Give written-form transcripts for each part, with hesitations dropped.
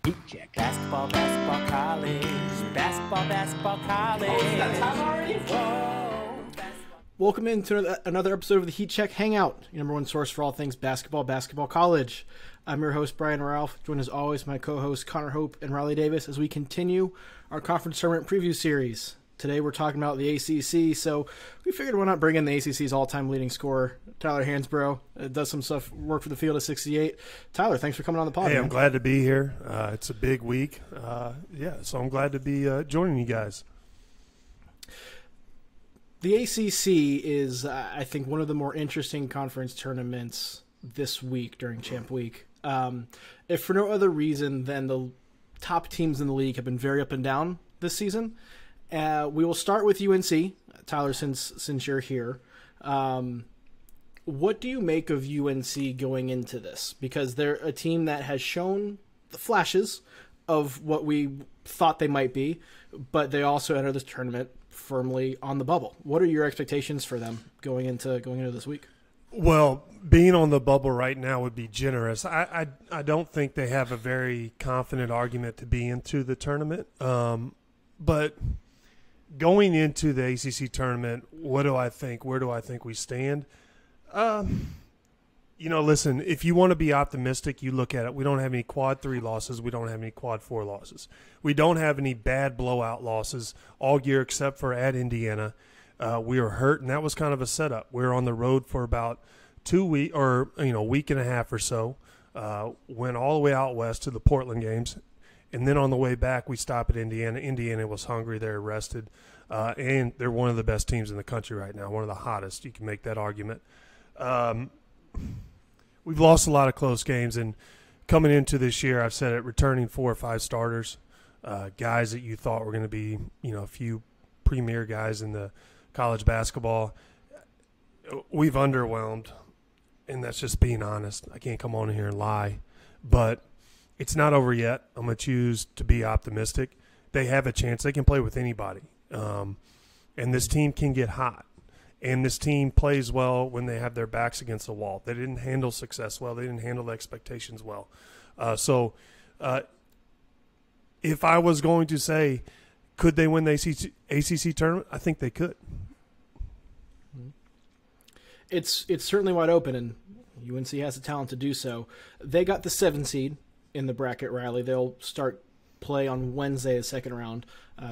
Heat check. Basketball, basketball, college. Basketball, basketball, college. Oh, is that time already? Whoa. Welcome into another episode of the Heat Check Hangout, your number one source for all things basketball, basketball, college. I'm your host, Brian Ralph, joined as always by my co-hosts Connor Hope and Riley Davis as we continue our conference tournament preview series. Today we're talking about the ACC, so we figured why not bring in the ACC's all-time leading scorer, Tyler Hansbrough. Does some stuff, work for the field at 68. Tyler, thanks for coming on the pod. Hey, man. I'm glad to be here. It's a big week. So I'm glad to be joining you guys. The ACC is, I think, one of the more interesting conference tournaments this week during Champ Week. If for no other reason than the top teams in the league have been very up and down this season. We will start with UNC, Tyler, since you're here. What do you make of UNC going into this? Because they're a team that has shown the flashes of what we thought they might be, but they also enter this tournament firmly on the bubble. What are your expectations for them going into this week? Well, being on the bubble right now would be generous. I don't think they have a very confident argument to be into the tournament. But going into the ACC tournament, what do I think? Where do I think we stand? Listen, if you want to be optimistic, you look at it. We don't have any quad 3 losses. We don't have any quad 4 losses. We don't have any bad blowout losses all year except for at Indiana. We were hurt, and that was kind of a setup. We were on the road for about 2 weeks or, a week and a half or so. Went all the way out west to the Portland games. And then on the way back, we stop at Indiana. Indiana was hungry. They're rested. And they're one of the best teams in the country right now, one of the hottest. You can make that argument. We've lost a lot of close games. And coming into this year, I've said it, returning 4 or 5 starters, guys that you thought were going to be, a few premier guys in the college basketball. We've underwhelmed, and that's just being honest. I can't come on here and lie. But it's not over yet. I'm going to choose to be optimistic. They have a chance. They can play with anybody. And this team can get hot. And this team plays well when they have their backs against the wall. They didn't handle success well. They didn't handle the expectations well. If I was going to say, could they win the ACC tournament? I think they could. It's certainly wide open, and UNC has the talent to do so. They got the 7 seed in the bracket, Riley. They'll start play on Wednesday, the second round.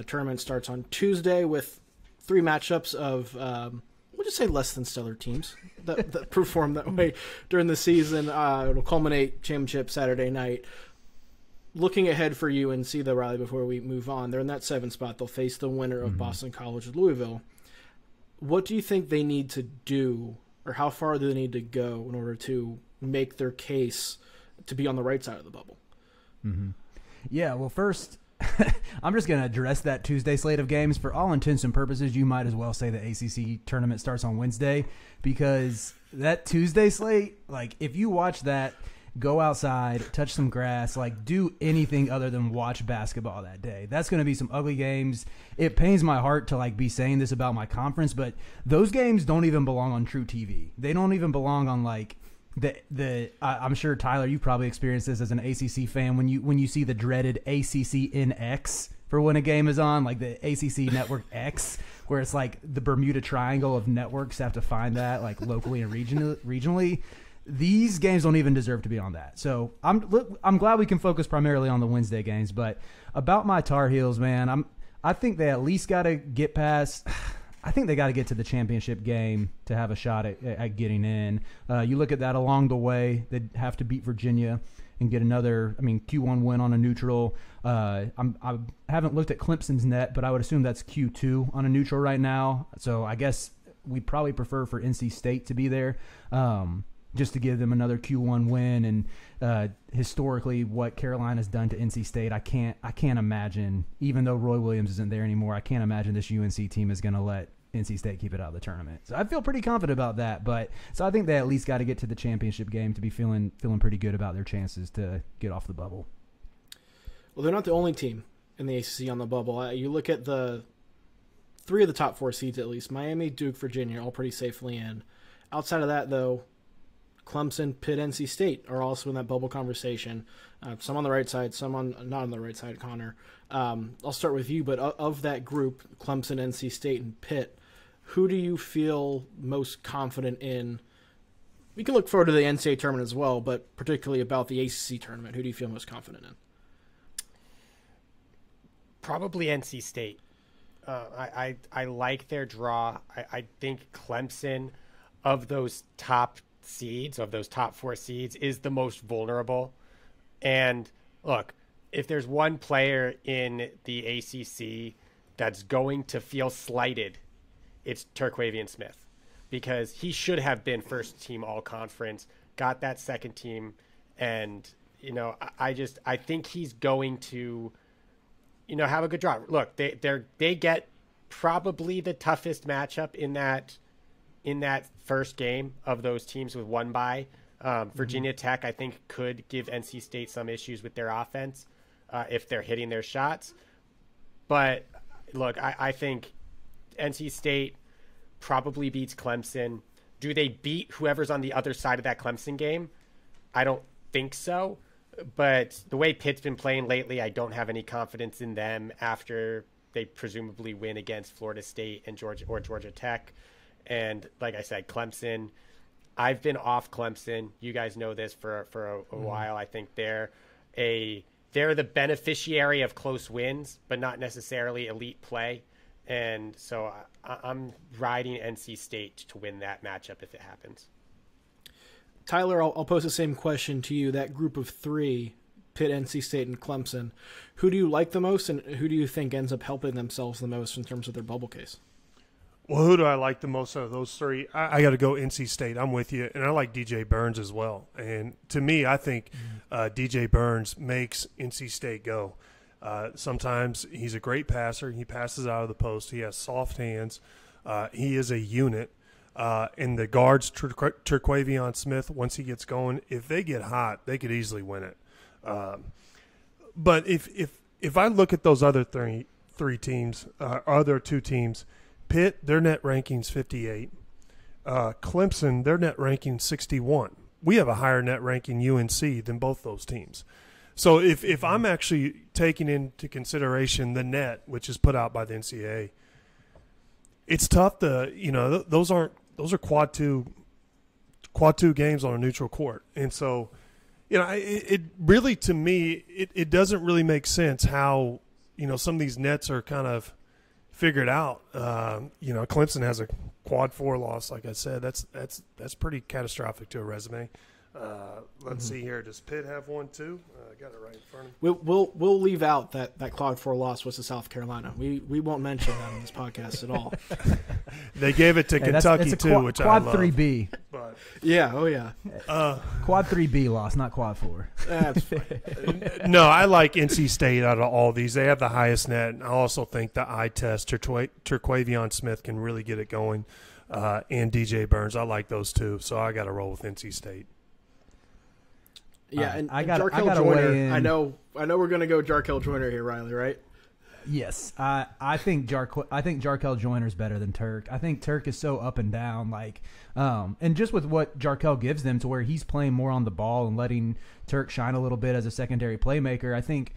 Tournament starts on Tuesday with 3 matchups of, we'll just say less than stellar teams that perform that way during the season. It'll culminate championship Saturday night. Looking ahead for UNC, though, Riley, before we move on, they're in that 7 spot. They'll face the winner of Boston College with Louisville. What do you think they need to do, or how far do they need to go in order to make their case to be on the right side of the bubble? Mm-hmm. Yeah, well, first, I'm just going to address that Tuesday slate of games. For all intents and purposes, you might as well say the ACC tournament starts on Wednesday, because that Tuesday slate, if you watch that, go outside, touch some grass, do anything other than watch basketball that day. That's going to be some ugly games. It pains my heart to be saying this about my conference, but those games don't even belong on True TV. They don't even belong on I'm sure, Tyler, you've probably experienced this as an ACC fan when you see the dreaded ACCNX for when a game is on, the ACC Network X, where it's the Bermuda Triangle of networks have to find that locally and regionally. These games don't even deserve to be on that. So I'm glad we can focus primarily on the Wednesday games. But about my Tar Heels, man, I think they at least got to get past. I think they got to get to the championship game to have a shot at getting in. You look at that along the way, they'd have to beat Virginia and get another, Q1 win on a neutral. I haven't looked at Clemson's net, but I would assume that's Q2 on a neutral right now. So I guess we'd probably prefer for NC State to be there, just to give them another Q1 win. And historically, what Carolina's done to NC State, I can't imagine, even though Roy Williams isn't there anymore, I can't imagine this UNC team is going to let NC State keep it out of the tournament. So I feel pretty confident about that. So I think they at least got to get to the championship game to be feeling pretty good about their chances to get off the bubble. Well, they're not the only team in the ACC on the bubble. You look at the 3 of the top 4 seeds at least. Miami, Duke, Virginia, all pretty safely in. Outside of that, though, Clemson, Pitt, NC State are also in that bubble conversation. Some on the right side, some not on the right side, Connor. I'll start with you, but of that group, Clemson, NC State, and Pitt, who do you feel most confident in? We can look forward to the NCAA tournament as well, but particularly about the ACC tournament, who do you feel most confident in? Probably NC State. I like their draw. I think Clemson, of those top seeds, of those top 4 seeds, is the most vulnerable. And look, if there's one player in the ACC that's going to feel slighted, it's Terquavion Smith, because he should have been first team all conference, got that second team. And, I think he's going to, have a good draw. Look, they get probably the toughest matchup in that first game of those teams with one bye. Virginia Tech, I think, could give NC State some issues with their offense if they're hitting their shots. But look, I think NC State probably beats Clemson. Do they beat whoever's on the other side of that Clemson game? I don't think so. But the way Pitt's been playing lately, I don't have any confidence in them after they presumably win against Florida State and Georgia Tech. And like I said, Clemson, I've been off Clemson. You guys know this for a while. I think they're the beneficiary of close wins, but not necessarily elite play. And so I'm riding NC State to win that matchup if it happens. Tyler, I'll pose the same question to you. That group of 3, Pitt, NC State, and Clemson, who do you like the most, and who do you think ends up helping themselves the most in terms of their bubble case? Well, who do I like the most out of those 3? I got to go NC State. I'm with you, and I like DJ Burns as well. And to me, I think DJ Burns makes NC State go. Sometimes he's a great passer. He passes out of the post. He has soft hands. He is a unit. And the guards, Terquavion Smith, once he gets going, if they get hot, they could easily win it. But if I look at those other three teams, other 2 teams, Pitt, their net ranking's 58. Clemson, their net ranking's 61. We have a higher net ranking UNC than both those teams. So if I'm actually taking into consideration the net, which is put out by the NCAA, it's tough to, those are quad two games on a neutral court. And so, it really, to me, it doesn't really make sense how, some of these nets are kind of figured out. Clemson has a quad 4 loss. Like I said, that's pretty catastrophic to a resume. Let's see here. Does Pitt have one too? I got it right in front of me. We'll leave out that quad 4 loss was to South Carolina. We won't mention that on this podcast at all. They gave it to Kentucky too, which I love. Quad 3B. But, yeah, oh yeah. Quad 3B loss, not quad 4. That's fine. No, I like NC State out of all these. They have the highest net. And I also think the eye test, Terquavion Smith can really get it going, and DJ Burns. I like those 2, so I got to roll with NC State. Yeah, and I got Jarkel to weigh in. I know we're gonna go Jarkel Joyner here, Riley, right? Yes, I think Jarkel Joyner's better than Turk. I think Turk is so up and down, and just with what Jarkel gives them, to where he's playing more on the ball and letting Turk shine a little bit as a secondary playmaker. I think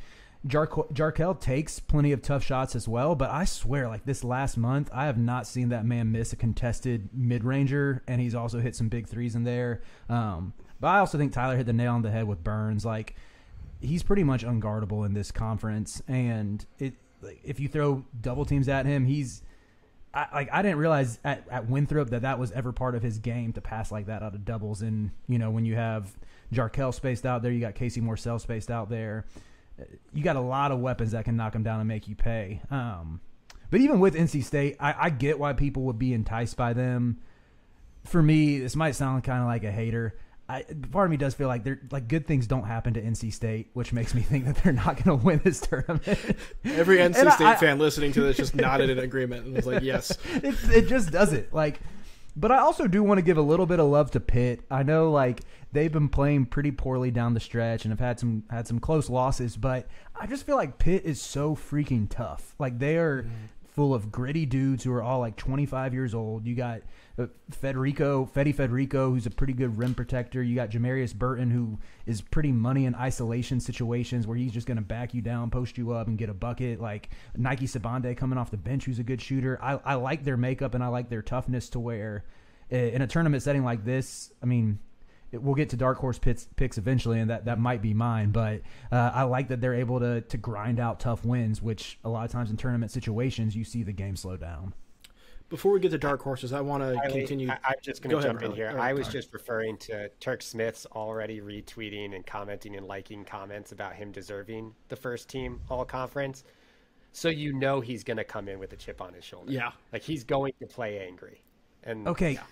Jarkel takes plenty of tough shots as well, but I swear, this last month, I have not seen that man miss a contested mid-ranger, and he's also hit some big threes in there. But I also think Tyler hit the nail on the head with Burns. He's pretty much unguardable in this conference, and if you throw double teams at him, I didn't realize at Winthrop that was ever part of his game to pass like that out of doubles. And when you have Jarkel spaced out there, you got Casey Morsell spaced out there. You got a lot of weapons that can knock him down and make you pay. But even with NC State, I get why people would be enticed by them. For me, this might sound kind of like a hater. Part of me does feel like good things don't happen to NC State, which makes me think that they're not going to win this tournament. Every NC State fan listening to this just nodded in agreement and was like, "Yes." It just doesn't But I also do want to give a little bit of love to Pitt. I know they've been playing pretty poorly down the stretch and have had some close losses, but I just feel like Pitt is so freaking tough. They are full of gritty dudes who are all like 25 years old. You got Federico, who's a pretty good rim protector. You got Jamarius Burton, who is pretty money in isolation situations where he's just going to back you down, post you up, and get a bucket. Like Nike Sabande coming off the bench, who's a good shooter. I like their makeup and I like their toughness to where in a tournament setting like this, I mean, we'll get to dark horse picks eventually, and that might be mine. But I like that they're able to grind out tough wins, which a lot of times in tournament situations you see the game slow down. Before we get to dark horses, I want to continue. I'm just going to jump in here. Right, I was just referring to Turk Smith's already retweeting and commenting and liking comments about him deserving the first team all-conference. So you know he's going to come in with a chip on his shoulder. Yeah. Like he's going to play angry. And okay. Yeah.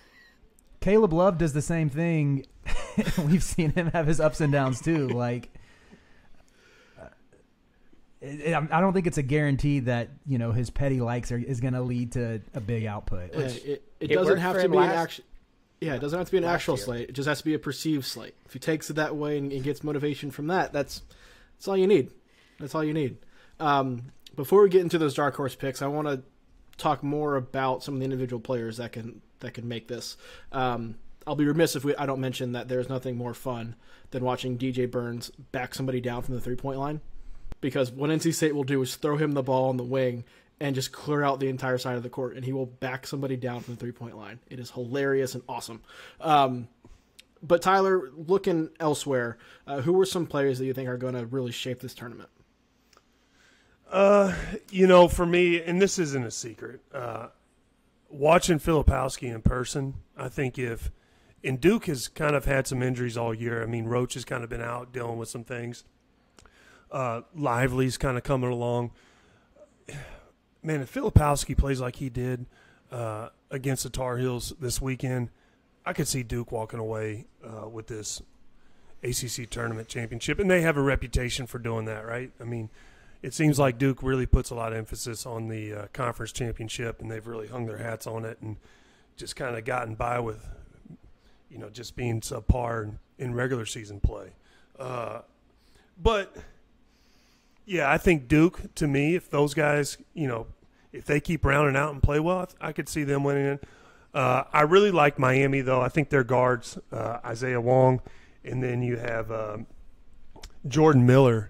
Caleb Love does the same thing. We've seen him have his ups and downs too. Like, I don't think it's a guarantee that his petty likes is going to lead to a big output. It doesn't have to be an actual. Yeah, it doesn't have to be an actual slate. It just has to be a perceived slate. If he takes it that way and gets motivation from that, that's all you need. That's all you need. Before we get into those dark horse picks, I want to talk more about some of the individual players that can make this. I'll be remiss if I don't mention that there's nothing more fun than watching DJ Burns back somebody down from the three-point line, because what NC State will do is throw him the ball on the wing and just clear out the entire side of the court, and he will back somebody down from the three-point line. It is hilarious and awesome. But Tyler, looking elsewhere, who were some players that you think are going to really shape this tournament? For me, and this isn't a secret, watching Filipowski in person, I think and Duke has kind of had some injuries all year. I mean, Roach has kind of been out dealing with some things. Lively's kind of coming along. Man, if Filipowski plays like he did against the Tar Heels this weekend, I could see Duke walking away with this ACC Tournament championship. And they have a reputation for doing that, right? I mean, it seems like Duke really puts a lot of emphasis on the conference championship, and they've really hung their hats on it and just kind of gotten by with, just being subpar in regular season play. But, yeah, I think Duke, to me, if those guys, if they keep rounding out and play well, I could see them winning it. I really like Miami, though. I think their guards, Isaiah Wong, and then you have Jordan Miller.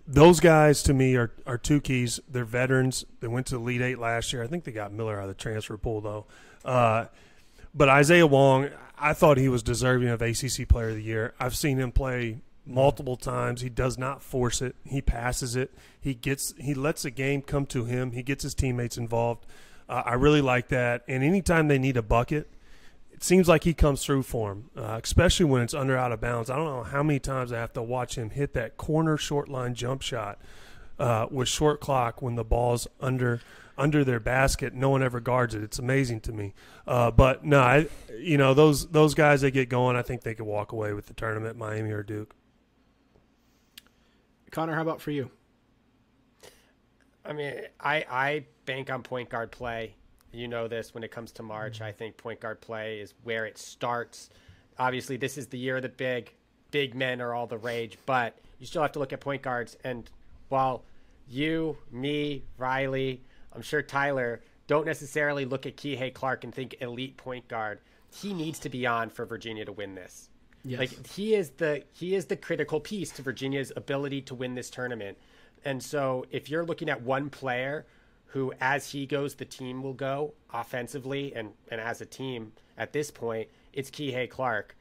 Those guys, to me, are two keys. They're veterans. They went to the Elite Eight last year. I think they got Miller out of the transfer pool, though. But Isaiah Wong, I thought he was deserving of ACC Player of the Year. I've seen him play multiple times. He does not force it. He passes it. He lets the game come to him. He gets his teammates involved. I really like that. And anytime they need a bucket, it seems like he comes through for him, especially when it's under out of bounds. I don't know how many times I have to watch him hit that corner short line jump shot with short clock when the ball's under their basket. No one ever guards it. It's amazing to me. But no, those guys that get going, I think they could walk away with the tournament, Miami or Duke. Connor, how about for you? I mean, I bank on point guard play. You know this, when it comes to March, I think point guard play is where it starts. Obviously, this is the year of the big men are all the rage, but you still have to look at point guards. And while you, me, Riley, I'm sure Tyler don't necessarily look at Kihei Clark and think elite point guard, he needs to be on for Virginia to win this. Yes. Like he is the critical piece to Virginia's ability to win this tournament. And so if you're looking at one player who, as he goes, the team will go offensively and as a team at this point, it's Kihei Clark.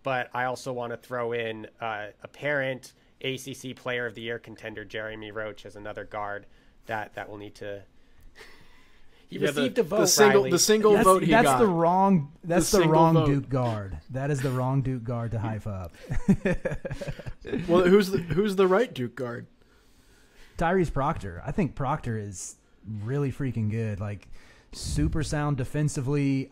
But I also want to throw in apparent ACC Player of the Year contender Jeremy Roach as another guard that will need to. He received a vote. The single vote he got. That's the wrong vote. Duke guard. That is the wrong Duke guard to hype up. Well, who's the right Duke guard? Tyrese Proctor. I think Proctor is really freaking good. Like, super sound defensively.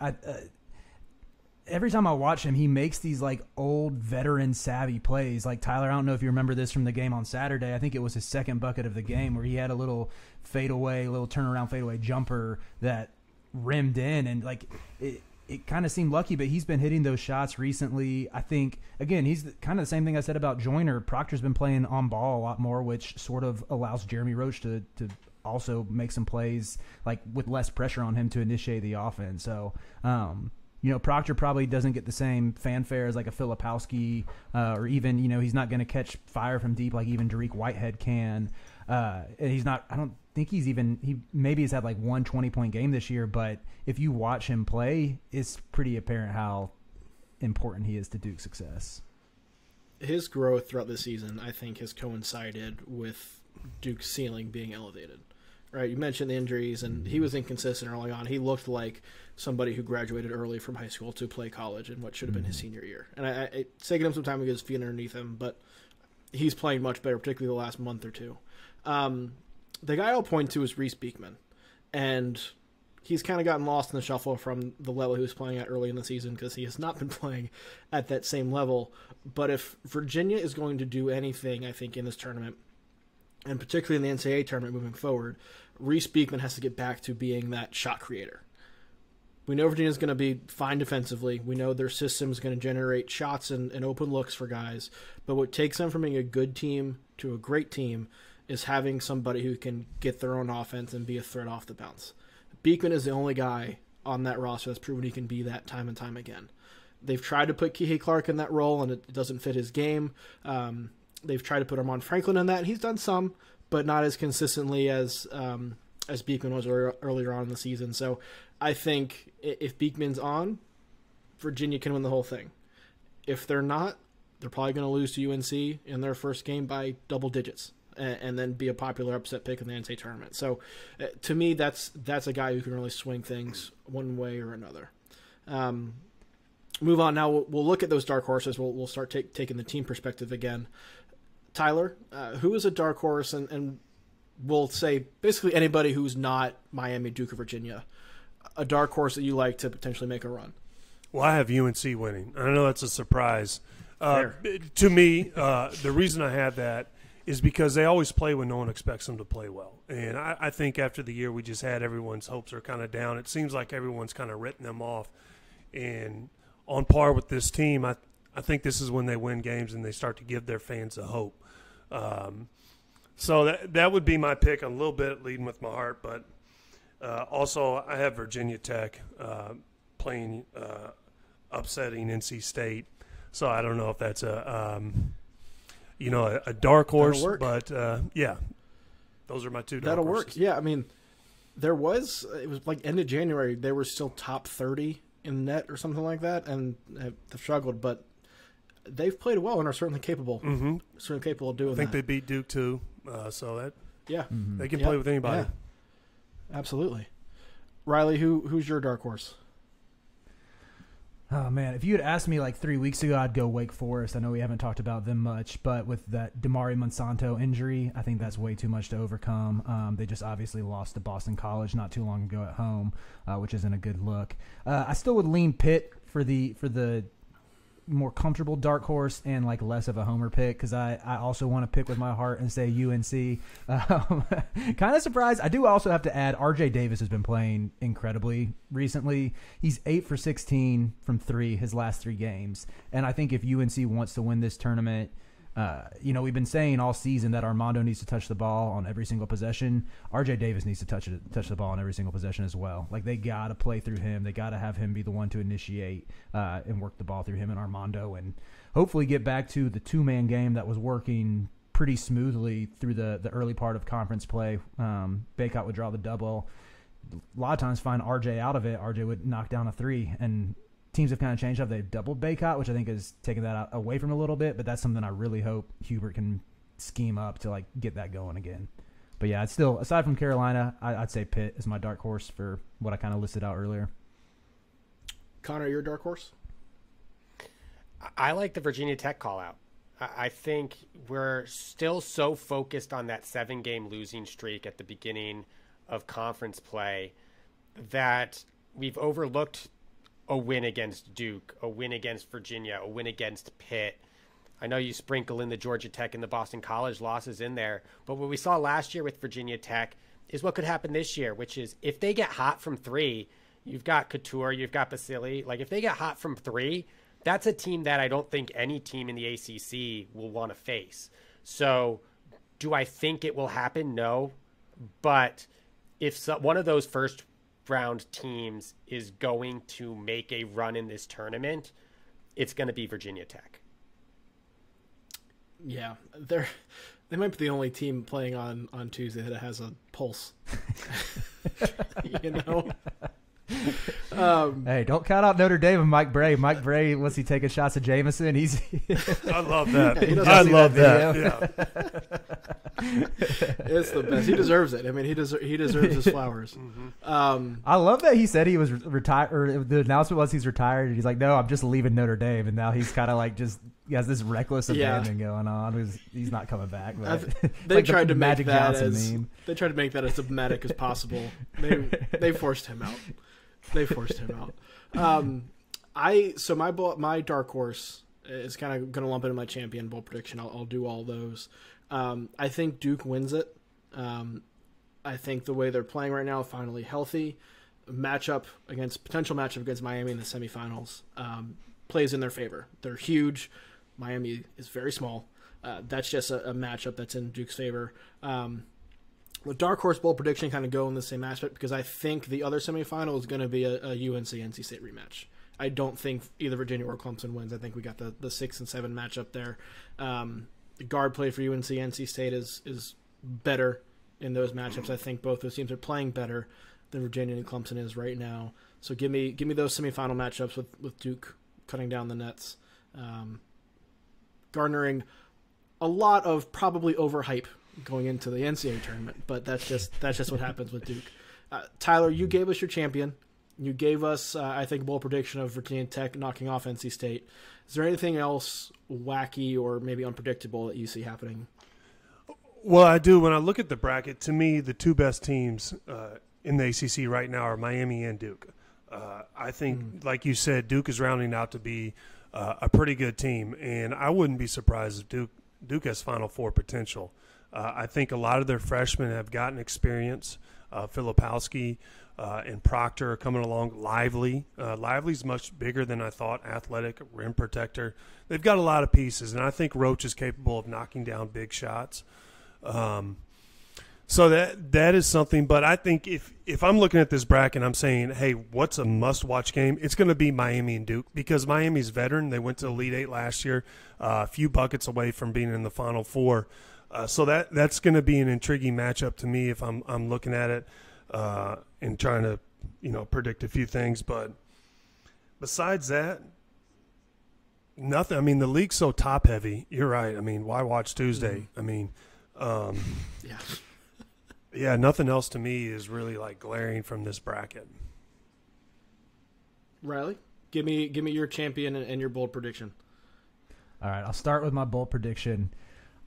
Every time I watch him, he makes these like old veteran savvy plays. Like, Tyler, I don't know if you remember this from the game on Saturday. I think it was his second bucket of the game where he had a little turnaround fadeaway jumper that rimmed in, and like it kind of seemed lucky, but he's been hitting those shots recently. I think, again, he's kind of the same thing I said about Joyner. Proctor's been playing on ball a lot more, which sort of allows Jeremy Roach to also make some plays like with less pressure on him to initiate the offense. So, Proctor probably doesn't get the same fanfare as like a Filipowski, or even, he's not going to catch fire from deep like even Dariq Whitehead can. And he's not, I don't think he maybe has had like one 20-point game this year, but if you watch him play, it's pretty apparent how important he is to Duke's success. His growth throughout the season, I think, has coincided with Duke's ceiling being elevated. Right, you mentioned the injuries, and he was inconsistent early on. He looked like somebody who graduated early from high school to play college in what should have been his senior year. And it's taken him some time to get his feet underneath him, but he's playing much better, particularly the last month or two. The guy I'll point to is Reese Beekman, and he's kind of gotten lost in the shuffle from the level he was playing at early in the season because he has not been playing at that same level. But if Virginia is going to do anything, I think, in this tournament, and particularly in the NCAA tournament moving forward, Reese Beekman has to get back to being that shot creator. We know Virginia's going to be fine defensively. We know their system is going to generate shots and open looks for guys. But what takes them from being a good team to a great team is having somebody who can get their own offense and be a threat off the bounce. Beekman is the only guy on that roster that's proven he can be that time and time again. They've tried to put Kihei Clark in that role, and it doesn't fit his game. They've tried to put Armand Franklin in that, and he's done some, but not as consistently as Beekman was earlier on in the season. So I think if Beekman's on, Virginia can win the whole thing. If they're not, they're probably going to lose to UNC in their first game by double digits and then be a popular upset pick in the NCAA tournament. So to me, that's a guy who can really swing things one way or another. Move on now. We'll look at those dark horses. We'll start taking the team perspective again. Tyler, who is a dark horse, and we'll say basically anybody who's not Miami, Duke, or Virginia, a dark horse that you like to potentially make a run? Well, I have UNC winning. I know that's a surprise. To me, the reason I have that is because they always play when no one expects them to play well. And I think after the year we just had, everyone's hopes are kind of down. It seems like everyone's kind of written them off. And on par with this team, I think this is when they win games and they start to give their fans a hope. So that would be my pick, a little bit leading with my heart. But also I have Virginia Tech playing upsetting NC State. So I don't know if that's a dark horse, but yeah, those are my two dark That'll horses. work. Yeah, I mean, it was like end of January, they were still top 30 in net or something like that, and have struggled, but they've played well and are certainly capable. Mm-hmm. Certainly capable of doing that. I think they beat Duke too, so that they can Yep. play with anybody. Yeah. Absolutely. Riley, who's your dark horse? Oh, man, if you had asked me like 3 weeks ago, I'd go Wake Forest. I know we haven't talked about them much, but with that Damari Monsanto injury, I think that's way too much to overcome. They just obviously lost to Boston College not too long ago at home, which isn't a good look. I still would lean Pitt for the more comfortable dark horse and like less of a homer pick, because I also want to pick with my heart and say UNC. Kind of surprised. I do also have to add RJ Davis has been playing incredibly recently. He's 8 for 16 from 3 his last 3 games, and I think if UNC wants to win this tournament, we've been saying all season that Armando needs to touch the ball on every single possession. RJ Davis needs to touch the ball on every single possession as well. Like, they got to play through him. They got to have him be the one to initiate and work the ball through him and Armando, and hopefully get back to the two-man game that was working pretty smoothly through the early part of conference play. Baycott would draw the double. A lot of times find RJ out of it. RJ would knock down a 3, and teams have kind of changed up. They've doubled Baycott, which I think has taken that away from a little bit, but that's something I really hope Hubert can scheme up to like get that going again. But yeah, it's still, aside from Carolina, I'd say Pitt is my dark horse for what I kind of listed out earlier. Connor, your dark horse? I like the Virginia Tech call out. I think we're still so focused on that 7-game losing streak at the beginning of conference play that we've overlooked a win against Duke, a win against Virginia, a win against Pitt. I know you sprinkle in the Georgia Tech and the Boston College losses in there, but what we saw last year with Virginia Tech is what could happen this year, which is if they get hot from 3, you've got Couture, you've got Basili. Like, if they get hot from 3, that's a team that I don't think any team in the ACC will want to face. So do I think it will happen? No. But if one of those first round teams is going to make a run in this tournament, it's going to be Virginia Tech. Yeah, they might be the only team playing on Tuesday that has a pulse. You know. Hey, don't count out Notre Dame and Mike Bray. Mike Bray, once he taking shots at Jameson, I love that. I love that. Yeah. It's the best. He deserves it. I mean, he deserves his flowers. I love that he said he was retired, or the announcement was he's retired, and he's like, no, I'm just leaving Notre Dame, and now he's kind of like he has this reckless abandon going on. He's not coming back. But They like tried to Magic make that Johnson meme. They tried to make that as dramatic as possible. They forced him out. They forced him out. My dark horse is kind of going to lump into my champion bowl prediction. I'll do all those. I think Duke wins it. I think the way they're playing right now, finally healthy, potential matchup against Miami in the semifinals, plays in their favor. They're huge. Miami is very small. That's just a matchup that's in Duke's favor. The dark horse bowl prediction kind of go in the same aspect because I think the other semifinal is going to be a UNC-NC State rematch. I don't think either Virginia or Clemson wins. I think we got the 6 and 7 matchup there. The guard play for UNC-NC State is better in those matchups. I think both those teams are playing better than Virginia and Clemson is right now. So give me those semifinal matchups with Duke cutting down the nets, garnering a lot of probably overhype going into the NCAA tournament, but that's just what happens with Duke. Tyler, you gave us your champion. You gave us, I think, a bold prediction of Virginia Tech knocking off NC State. Is there anything else wacky or maybe unpredictable that you see happening? Well, I do. When I look at the bracket, to me, the two best teams in the ACC right now are Miami and Duke. I think, like you said, Duke is rounding out to be a pretty good team, and I wouldn't be surprised if Duke has Final Four potential. I think a lot of their freshmen have gotten experience. Filipowski and Proctor are coming along. Lively's much bigger than I thought. Athletic, rim protector. They've got a lot of pieces, and I think Roach is capable of knocking down big shots. So that is something. But I think if I'm looking at this bracket, I'm saying, hey, what's a must-watch game? It's going to be Miami and Duke because Miami's veteran. They went to the Elite Eight last year, a few buckets away from being in the Final Four. So that's going to be an intriguing matchup to me if I'm looking at it and trying to predict a few things. But besides that, nothing. I mean, the league's so top heavy. You're right. I mean, why watch Tuesday? I mean, yeah, nothing else to me is really like glaring from this bracket. Riley, give me your champion and your bold prediction. All right, I'll start with my bold prediction.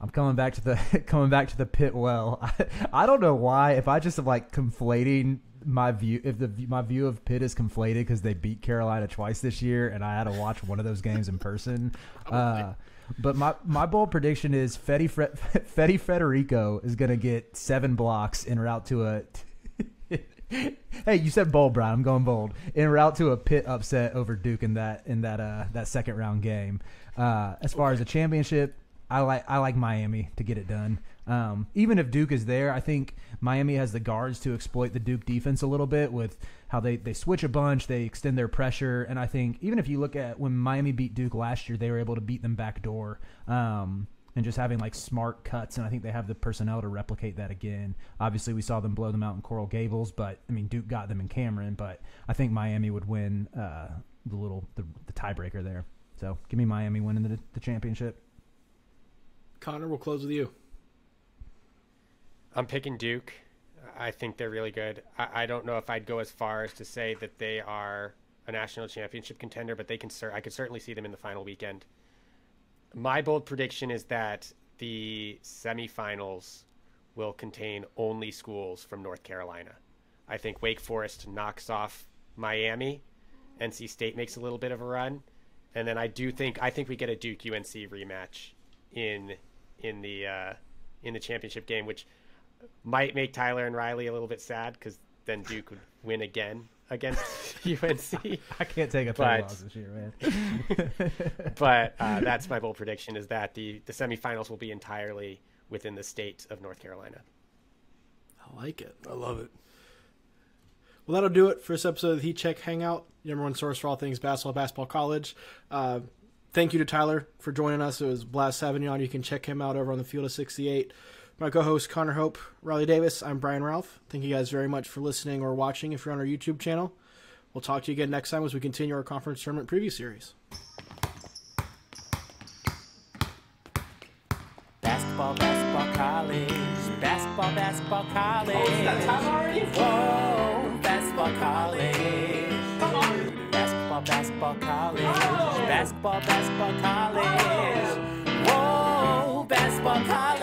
I'm coming back to the pit well. I don't know why. If I just am like conflating my view, my view of Pitt is conflated because they beat Carolina twice this year, and I had to watch one of those games in person. But my bold prediction is Fede Federico is going to get 7 blocks en route to a. Hey, you said bold, Brian. I'm going bold. En route to a Pitt upset over Duke in that second round game. As far as a championship, I like Miami to get it done. Even if Duke is there, I think Miami has the guards to exploit the Duke defense a little bit with how they switch a bunch, they extend their pressure, and I think even if you look at when Miami beat Duke last year, they were able to beat them backdoor and just having like smart cuts, and I think they have the personnel to replicate that again. Obviously, we saw them blow them out in Coral Gables, but I mean Duke got them in Cameron, but I think Miami would win the tiebreaker there. So give me Miami winning the championship. Connor, we'll close with you. I'm picking Duke. I think they're really good. I don't know if I'd go as far as to say that they are a national championship contender, but I could certainly see them in the final weekend. My bold prediction is that the semifinals will contain only schools from North Carolina. I think Wake Forest knocks off Miami. NC State makes a little bit of a run. And then I think we get a Duke UNC rematch in the championship game, which might make Tyler and Riley a little bit sad because then Duke would win again against UNC. I can't take a third loss this year, man. But that's my bold prediction, is that the semifinals will be entirely within the state of North Carolina. I like it. I love it. Well, that'll do it for this episode of the Heat Check Hangout, the number one source for all things basketball college. Thank you to Tyler for joining us. It was a blast having you on. You can check him out over on the Field of 68. My co-host, Connor Hope, Riley Davis. I'm Brian Ralph. Thank you guys very much for listening or watching if you're on our YouTube channel. We'll talk to you again next time as we continue our conference tournament preview series. Basketball college. Basketball college. Oh, is that time already? Whoa, basketball college. Come on. Basketball college. Oh. Basketball college. Whoa, basketball college.